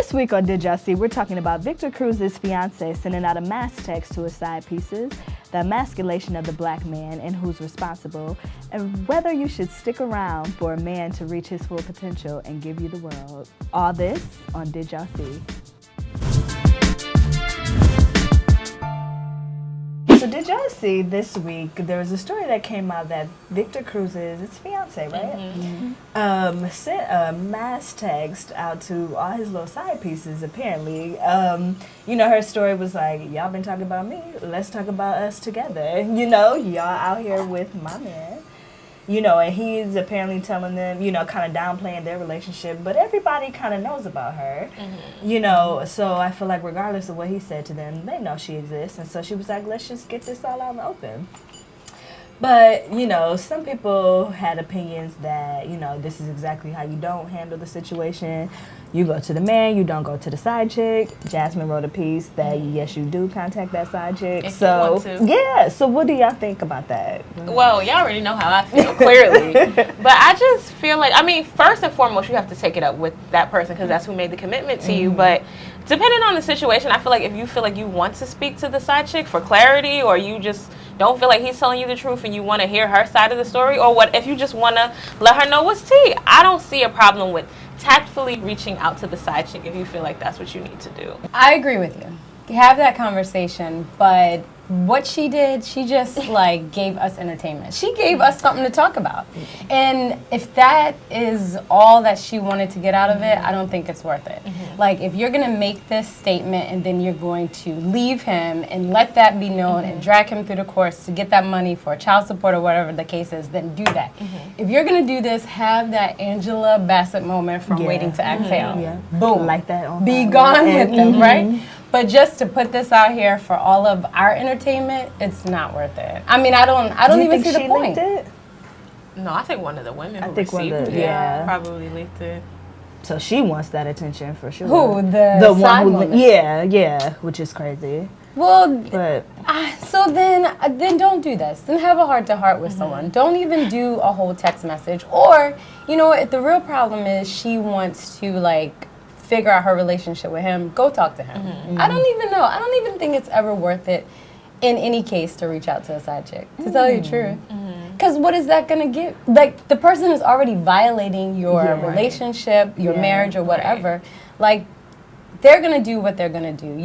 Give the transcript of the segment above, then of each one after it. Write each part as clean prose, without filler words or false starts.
This week on Did Y'all See, we're talking about Victor Cruz's fiancé sending out a mass text to his side pieces, the emasculation of the black man and who's responsible, and whether you should stick around for a man to reach his full potential and give you the world. All this on Did Y'all See. So did y'all see this week, there was a story that came out that Victor Cruz's, it's fiancé, right? Sent a mass text out to all his little side pieces, apparently. You know, her story was like, y'all been talking about me, let's talk about us together. You know, y'all out here with my man. You know, and he's apparently telling them, you know, kind of downplaying their relationship, but everybody kind of knows about her, you know, so I feel like regardless of what he said to them, they know she exists, and so she was like, let's just get this all out in the open. But, you know, some people had opinions that, you know, this is exactly how you don't handle the situation. You go to the man, you don't go to the side chick. Jasmine wrote a piece that, yes, you do contact that side chick. If you want to. Yeah, so what do y'all think about that? Well, y'all already know how I feel, clearly. But I just feel like, I mean, first and foremost, you have to take it up with that person because that's who made the commitment to you. But depending on the situation, I feel like if you feel like you want to speak to the side chick for clarity, or you just don't feel like he's telling you the truth and you want to hear her side of the story, or what if you just want to let her know what's tea, I don't see a problem with tactfully reaching out to the side chick if you feel like that's what you need to do. I agree with you. Have that conversation, but what she did, she just like gave us entertainment. She gave us something to talk about. And if that is all that she wanted to get out of it, I don't think it's worth it. Like, if you're going to make this statement and then you're going to leave him and let that be known and drag him through the course to get that money for child support or whatever the case is, then do that. If you're going to do this, have that Angela Bassett moment from Waiting to Exhale. Boom. Like that on be gone with them, right? But just to put this out here for all of our entertainment, it's not worth it. I mean, I don't even see the point. It? No, I think one of the women who one received of it probably leaked it. So she wants that attention for sure. Who? The one who? moment. Yeah, which is crazy. Well, but so then don't do this. Then have a heart-to-heart with someone. Don't even do a whole text message. Or, you know, if the real problem is she wants to, like, figure out her relationship with him, go talk to him. I don't even know. I don't even think it's ever worth it in any case to reach out to a side chick, to tell you the truth. Because what is that going to give? Like, the person is already violating your relationship, your marriage, or whatever. Like, they're going to do what they're going to do.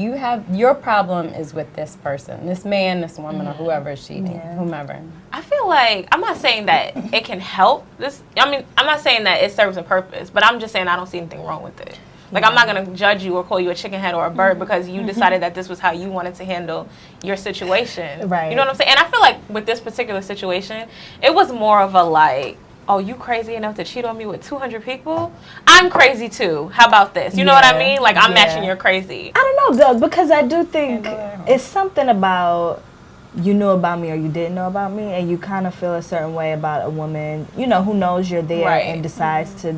Your problem is with this person, this man, this woman, or whoever is cheating, whomever. I feel like, I'm not saying that it can help this. I mean, I'm not saying that it serves a purpose, but I'm just saying I don't see anything wrong with it. Like, I'm not going to judge you or call you a chicken head or a bird because you decided that this was how you wanted to handle your situation. Right. You know what I'm saying? And I feel like with this particular situation, it was more of a like, oh, you crazy enough to cheat on me with 200 people? I'm crazy too. How about this? You know what I mean? Like, I'm matching your crazy. I don't know, though, because I do think it's something about you knew about me or you didn't know about me, and you kind of feel a certain way about a woman, you know, who knows you're there and decides to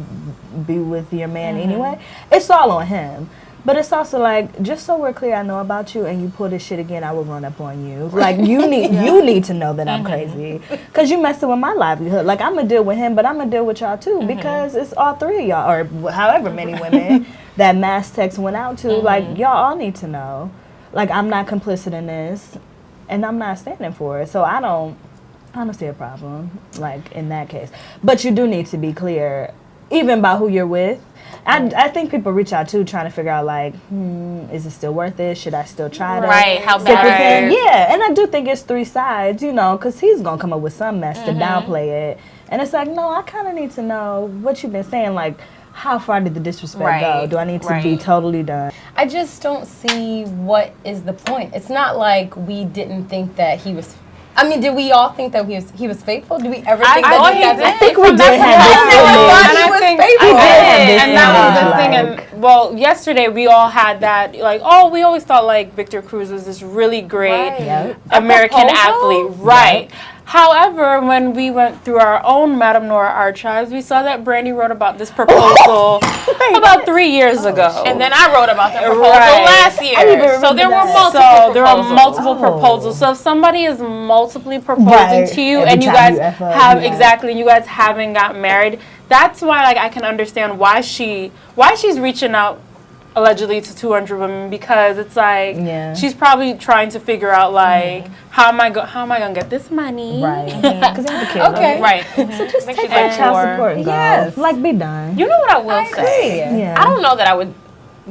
be with your man anyway. It's all on him. But it's also like, just so we're clear, I know about you, and you pull this shit again, I will run up on you. Like, you need to know that I'm crazy. Because you messing with my livelihood. Like, I'm going to deal with him, but I'm going to deal with y'all too, because it's all three of y'all, or however many women that mass text went out to. Like, y'all all need to know. Like, I'm not complicit in this, and I'm not standing for it. So I don't see a problem, like, in that case. But you do need to be clear, even about who you're with. I think people reach out too, trying to figure out, like, is it still worth it? Should I still try to how stick with bad? him? Yeah, and I do think it's three sides, you know, because he's going to come up with some mess to downplay it. And it's like, no, I kind of need to know what you've been saying, like, how far did the disrespect go? Do I need to be totally done? I just don't see what is the point. It's not like we didn't think that he was... I mean, did we all think that he was faithful? Did we ever think I think we did have this and that was the thing. And well, yesterday we all had that, like, we always thought like Victor Cruz was this really great American athlete, right? However, when we went through our own MadameNoire archives, we saw that Brandy wrote about this proposal about 3 years ago. And then I wrote about the proposal last year. So there were multiple proposals. So if somebody is multiply proposing to you and you guys you guys haven't got married, that's why, like, I can understand why she's reaching out allegedly to 200 women, because it's like she's probably trying to figure out like how am I gonna get this money? Right. Because they have a kid. Okay. Right. So just take that child support and go. Yes. Like, be done. You know what I will say? Yeah. I don't know that I would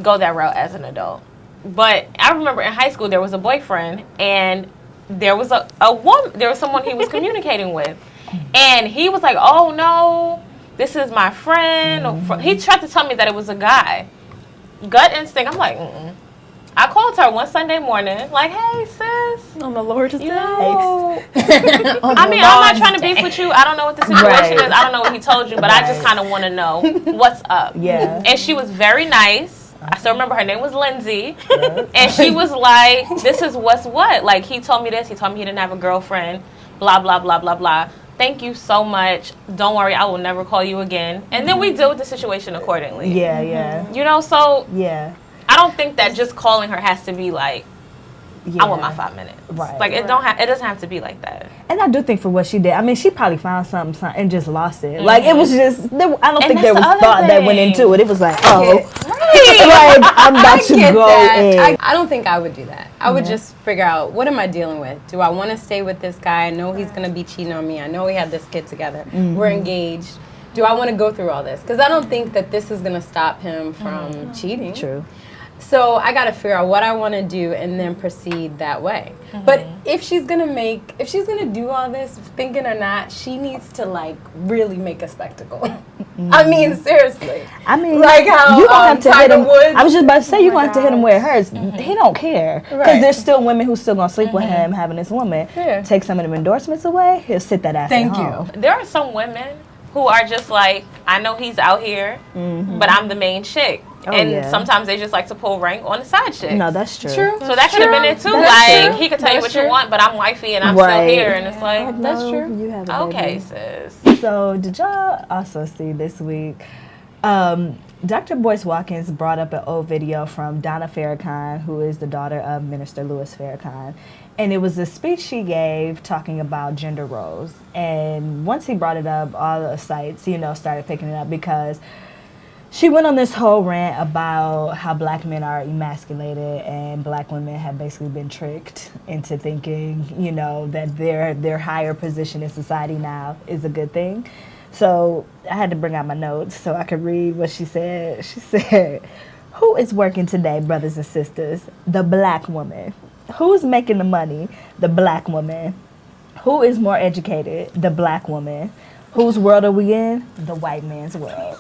go that route as an adult. But I remember in high school there was a boyfriend, and there was a woman, there was someone he was communicating with. And he was like, "Oh no, this is my friend." He tried to tell me that it was a guy. Gut instinct, I'm like, I called her one Sunday morning, like, "Hey, sis, On the Lord's day. I mean, I'm not trying to beef with you. I don't know what the situation is. I don't know what he told you, but I just kind of want to know what's up." Yeah. And she was very nice. I still remember her name was Lindsay. And she was like, "This is what's what. Like, he told me this. He told me he didn't have a girlfriend. Blah, blah, blah, blah, blah. Thank you so much. Don't worry, I will never call you again." And then we deal with the situation accordingly. Yeah, yeah. You know, so yeah. I don't think that just calling her has to be like, I want my 5 minutes. Right. Like, it doesn't have to be like that. And I do think for what she did, I mean, she probably found something and just lost it. Like, it was just, I don't think there was thought that went into it. It was like, like, I'm about to go in. I don't think I would do that. I would just figure out, what am I dealing with? Do I want to stay with this guy? I know he's going to be cheating on me. I know we had this kid together. We're engaged. Do I want to go through all this? Because I don't think that this is going to stop him from cheating. True. So I got to figure out what I want to do and then proceed that way. But if she's going to do all this, thinking or not, she needs to like really make a spectacle. I mean, seriously. I mean, like how you don't have to hit him. Woods, I was just about to say, you don't have to hit him where it hurts. He don't care. Because there's still women who still going to sleep with him, having this woman. Take some of them endorsements away, he'll sit that ass at home. There are some women who are just like, I know he's out here, but I'm the main chick. Sometimes they just like to pull rank on the side chick. No, that's true. So that should have been it too. Like, he could tell you what you want, but I'm wifey and I'm still here. And it's like, that's true. You have a okay, baby. sis. So did y'all also see this week, Dr. Boyce Watkins brought up an old video from Donna Farrakhan, who is the daughter of Minister Louis Farrakhan. And it was a speech she gave talking about gender roles. And once he brought it up, all the sites, started picking it up because she went on this whole rant about how black men are emasculated and black women have basically been tricked into thinking, that their higher position in society now is a good thing. So I had to bring out my notes so I could read what she said. She said, "Who is working today, brothers and sisters? The black woman. Who's making the money? The black woman. Who is more educated? The black woman. Whose world are we in? The white man's world."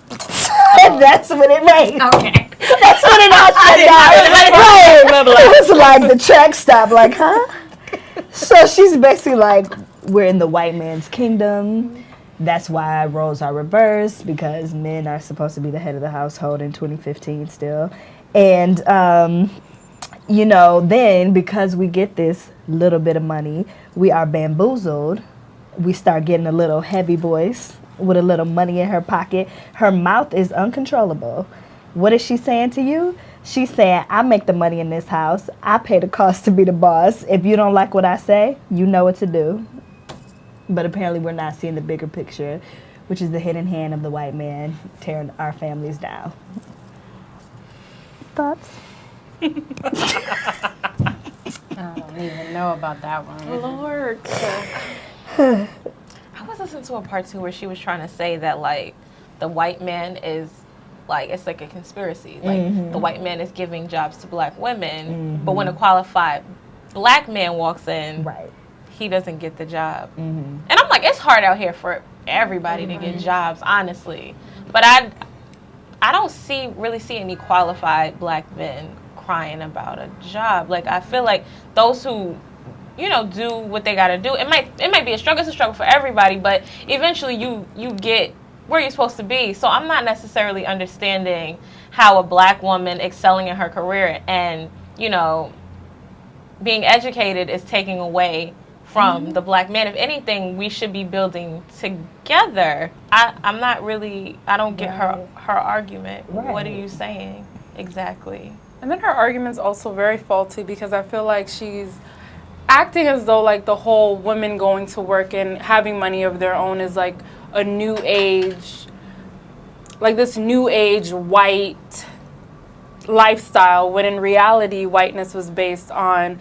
That's what it made. Okay. That's what it all shut down. It was like the track stopped, like, huh? So she's basically like, we're in the white man's kingdom. That's why roles are reversed, because men are supposed to be the head of the household in 2015 still. And, then because we get this little bit of money, we are bamboozled. We start getting a little heavy voice with a little money in her pocket. Her mouth is uncontrollable. What is she saying to you? She's saying, I make the money in this house. I pay the cost to be the boss. If you don't like what I say, you know what to do. But apparently we're not seeing the bigger picture, which is the hidden hand of the white man tearing our families down. Thoughts? I don't even know about that one. Lord. I was listening to a part 2 where she was trying to say that, like, the white man is, like, it's like a conspiracy. Like, the white man is giving jobs to black women, but when a qualified black man walks in, he doesn't get the job. And I'm like, it's hard out here for everybody to get jobs, honestly. But I don't really see any qualified black men crying about a job. Like, I feel like those who do what they gotta do. It might be a struggle. It's a struggle for everybody, but eventually you get where you're supposed to be. So I'm not necessarily understanding how a black woman excelling in her career and, being educated is taking away from the black man. If anything, we should be building together. I don't get her argument. What are you saying exactly? And then her argument's also very faulty, because I feel like she's acting as though like the whole women going to work and having money of their own is like a new age, like this new age white lifestyle, when in reality, whiteness was based on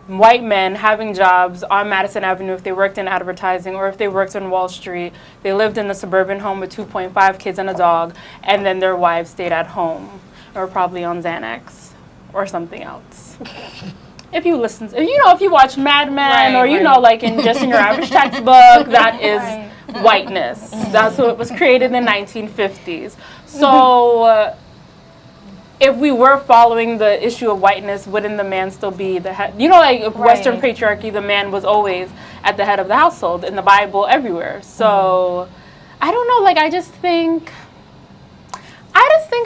white men having jobs on Madison Avenue if they worked in advertising, or if they worked on Wall Street, they lived in a suburban home with 2.5 kids and a dog, and then their wives stayed at home, or probably on Xanax or something else. If you listen, if you watch Mad Men, or like in just in your average textbook, that is whiteness. That's what was created in the 1950s. So if we were following the issue of whiteness, wouldn't the man still be the head? Western patriarchy, the man was always at the head of the household, in the Bible, everywhere. So I don't know, I just think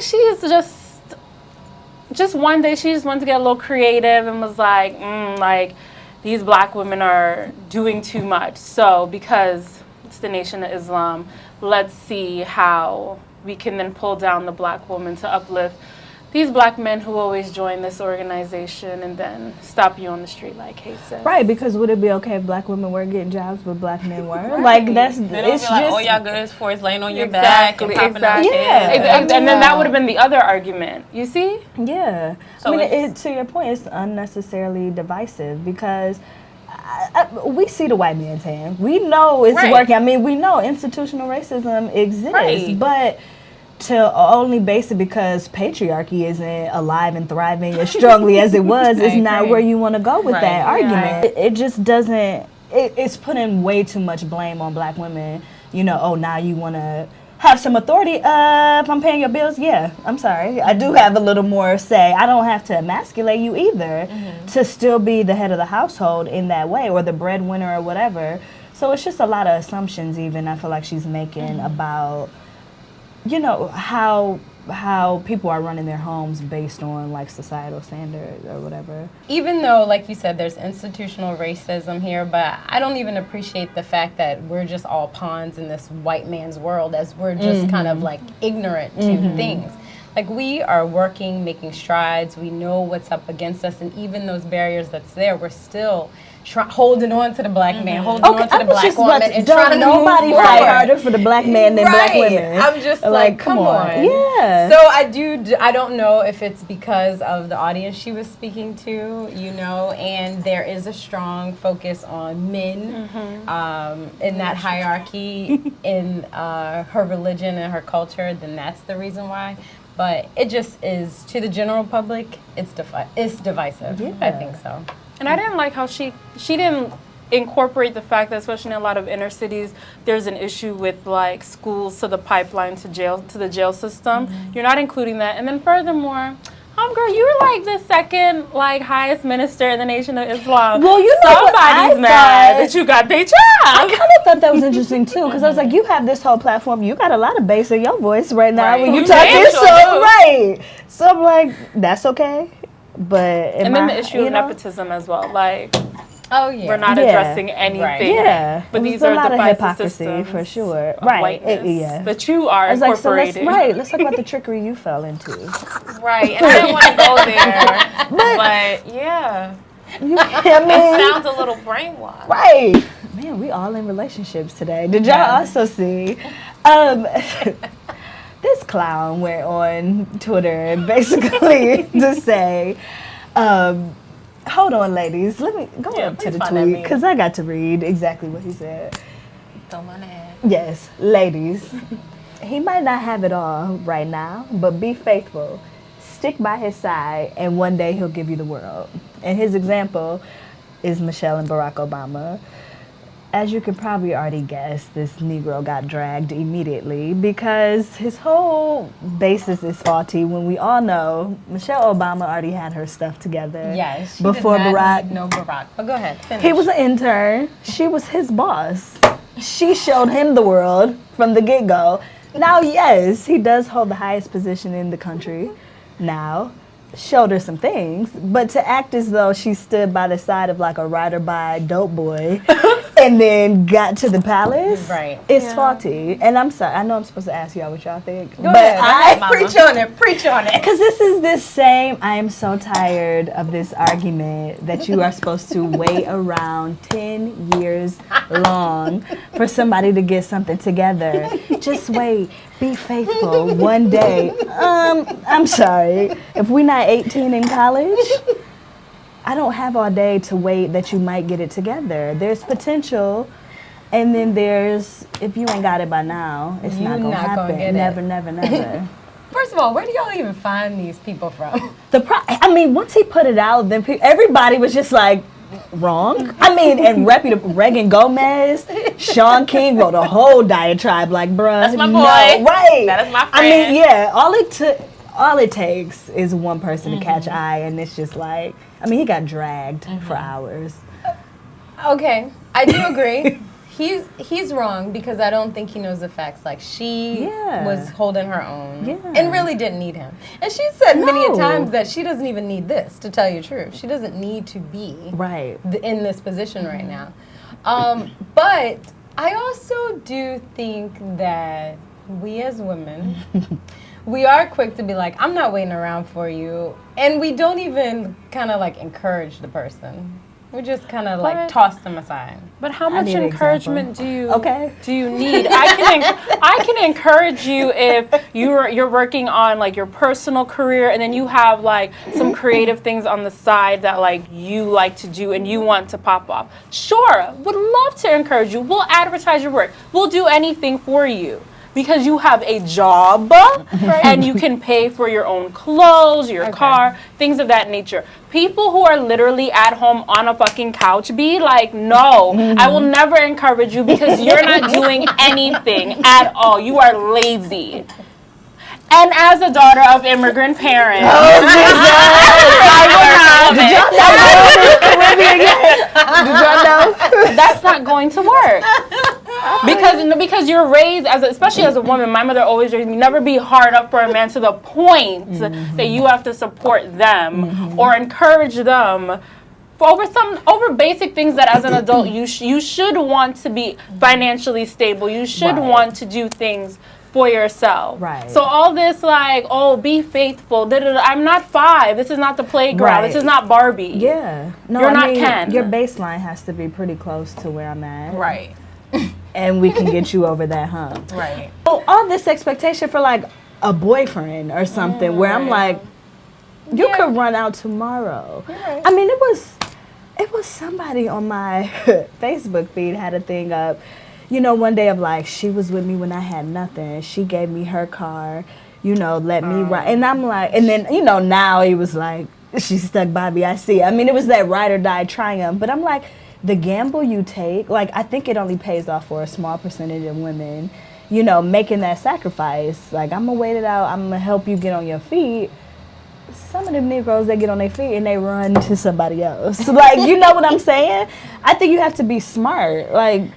she is just one day she just wanted to get a little creative and was like, these black women are doing too much. So because it's the Nation of Islam, let's see how we can then pull down the black woman to uplift these black men who always join this organization and then stop you on the street like, hey, sis. Right, because would it be okay if black women weren't getting jobs but black men weren't? It's just all y'all good for is laying on your back and popping out kids. And then that would have been the other argument. You see? Yeah. So to your point, it's unnecessarily divisive because we see the white man's hand. We know it's working. I mean, we know institutional racism exists, but to only base it because patriarchy isn't alive and thriving as strongly as it was is not where you want to go with that argument. It just doesn't, it's putting way too much blame on black women. Now you want to have some authority. If I'm paying your bills, I'm sorry. I do have a little more say. I don't have to emasculate you either to still be the head of the household in that way, or the breadwinner or whatever. So it's just a lot of assumptions even I feel like she's making about how people are running their homes based on societal standards or whatever. Even though, like you said, there's institutional racism here, but I don't even appreciate the fact that we're just all pawns in this white man's world, as we're just kind of ignorant to things. We are working, making strides, we know what's up against us, and even those barriers that's there, we're still holding on to the black man, holding on to the black woman, and trying to nobody fight harder for the black man than black women. I'm just come on. Yeah. So I don't know if it's because of the audience she was speaking to, and there is a strong focus on men in that hierarchy in her religion and her culture. Then that's the reason why. But it just is, to the general public, it's divisive. Yeah. I think so. And I didn't like how she didn't incorporate the fact that, especially in a lot of inner cities, there's an issue with schools to the pipeline to the jail system. You're not including that. And then furthermore, homegirl, you were the second highest minister in the Nation of Islam. Well, somebody's mad that you got their job. I kind of thought that was interesting too, because I was like, you have this whole platform, you got a lot of bass in your voice right now when you talk this show, So I'm like, that's okay. But and then the issue of nepotism as well, we're not addressing anything. Yeah, but these are the hypocrisy for sure. But you are incorporating. Let's talk about the trickery you fell into. Right, and I didn't want to go there, but yeah. It sounds a little brainwashed. Right. Man, we all in relationships today. Did y'all also see? This clown went on Twitter basically to say, hold on, ladies. Let me go up to the tweet because I got to read exactly what he said. Don't mind that. Yes, ladies. He might not have it all right now, but be faithful. Stick by his side, and one day he'll give you the world. And his example is Michelle and Barack Obama. As you can probably already guess, this Negro got dragged immediately because his whole basis is faulty when we all know Michelle Obama already had her stuff together. Yes, she before did not Barack. need no Barack. But go ahead, finish. He was an intern. She was his boss. She showed him the world from the get-go. Now, yes, he does hold the highest position in the country now. Showed her some things, but to act as though she stood by the side of a rider by dope boy and then got to the palace, right? It's faulty. And I'm sorry. I know I'm supposed to ask y'all what y'all think, Go ahead, preach on it. Because this is this same. I am so tired of this argument that you are supposed to wait around 10 years long for somebody to get something together. Just wait. Be faithful. One day. I'm sorry. If we're not 18 in college, I don't have all day to wait that you might get it together. There's potential, and then there's, if you ain't got it by now, it's not going to happen. Never. First of all, where do y'all even find these people from? Once he put it out, then everybody was just like, wrong. And reputable. Reagan Gomez, Sean King wrote a whole diatribe like, bruh. That's my boy. No, right. That is my friend. All it takes is one person to catch eye, and it's just like, he got dragged for hours. Okay, I do agree. He's wrong because I don't think he knows the facts. Like, she was holding her own and really didn't need him. And she said many a times that she doesn't even need this, to tell you the truth. She doesn't need to be in this position right now. But I also do think that we as women, we are quick to be like, I'm not waiting around for you. And we don't even kind of like encourage the person. We just kind of like toss them aside. But how much encouragement do you need? I can encourage you if you're working on like your personal career, and then you have like some creative things on the side that like you like to do and you want to pop off. Sure, would love to encourage you. We'll advertise your work. We'll do anything for you. Because you have a job and you can pay for your own clothes, your car, things of that nature. People who are literally at home on a fucking couch be like, no, I will never encourage you because you're not doing anything at all. You are lazy. And as a daughter of immigrant parents, Did y'all know? That's not going to work. Because you're raised, especially as a woman, my mother always raised me, never be hard up for a man to the point that you have to support them or encourage them over basic things that as an adult you should want to be financially stable. You should want to do things for yourself. Right. So all this like, be faithful. I'm not 5. This is not the playground. This is not Barbie. Yeah. No, you're not Ken. Your baseline has to be pretty close to where I'm at. Right. And we can get you over that hump. Right. So all this expectation for like a boyfriend or something where I'm like, you could run out tomorrow. Right. It was somebody on my Facebook feed had a thing up, one day of like, she was with me when I had nothing. She gave me her car, let me ride. And I'm like, and then, now he was like, she stuck by me, I see. It was that ride or die triumph. But I'm like, the gamble you take, like, I think it only pays off for a small percentage of women, making that sacrifice. Like, I'm going to wait it out. I'm going to help you get on your feet. Some of them Negroes, they get on their feet and they run to somebody else. Like, you know what I'm saying? I think you have to be smart. Like,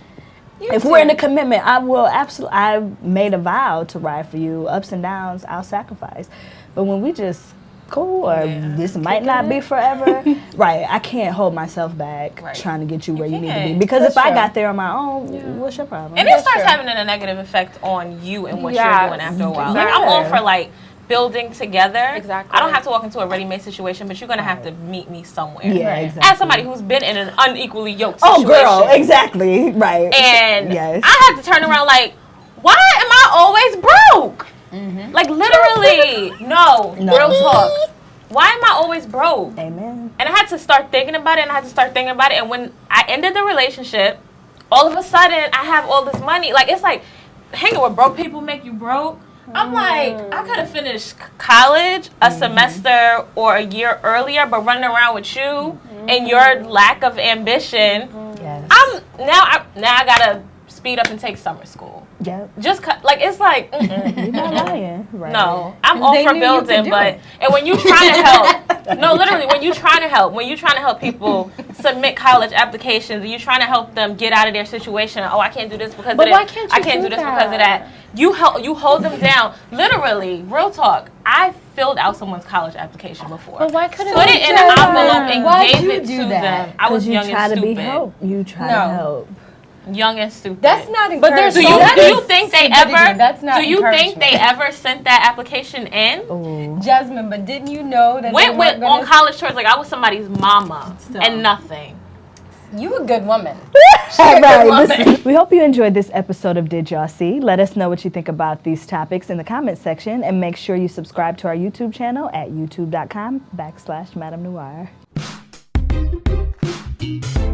if we're in a commitment, I will absolutely, I made a vow to ride for you. Ups and downs, I'll sacrifice. But when we just this might not be forever. Right, I can't hold myself back trying to get you where you need to be. Because if I got there on my own, what's your problem? And it starts having a negative effect on you and what you're doing after a while. Like, I'm all for like building together. Exactly. I don't have to walk into a ready-made situation, but you're going to have to meet me somewhere. Yeah, exactly. As somebody who's been in an unequally yoked situation. Oh, girl, exactly. Right. And I have to turn around like, why am I always broke? Mm-hmm. Like, literally, no, real talk. Why am I always broke? Amen. And I had to start thinking about it, and when I ended the relationship, all of a sudden, I have all this money. Like, it's like, hanging with broke people make you broke. I'm like, I could have finished college a semester or a year earlier, but running around with you and your lack of ambition, I gotta speed up and take summer school. Yep. Just like, it's like, you're not lying. Right. No, I'm all for building, but and when you trying to help, no, literally, when you trying to help people submit college applications, and you trying to help them get out of their situation. Oh, I can't do this because of this. I can't do this because of that. You hold them down. Literally, real talk. I filled out someone's college application before. But why couldn't put it in an envelope and gave it to them? I was young and stupid. You try to help. young and stupid. That's not encouraging. But there's Do you think they ever? That's not Do you think encouragement. they ever sent that application in? Ooh. Jasmine, but didn't you know that Went they with weren't gonna... on college tours like I was somebody's mama and nothing. You a good woman. Right. We hope you enjoyed this episode of Did Y'all See? Let us know what you think about these topics in the comment section, and make sure you subscribe to our YouTube channel at youtube.com/MadameNoire.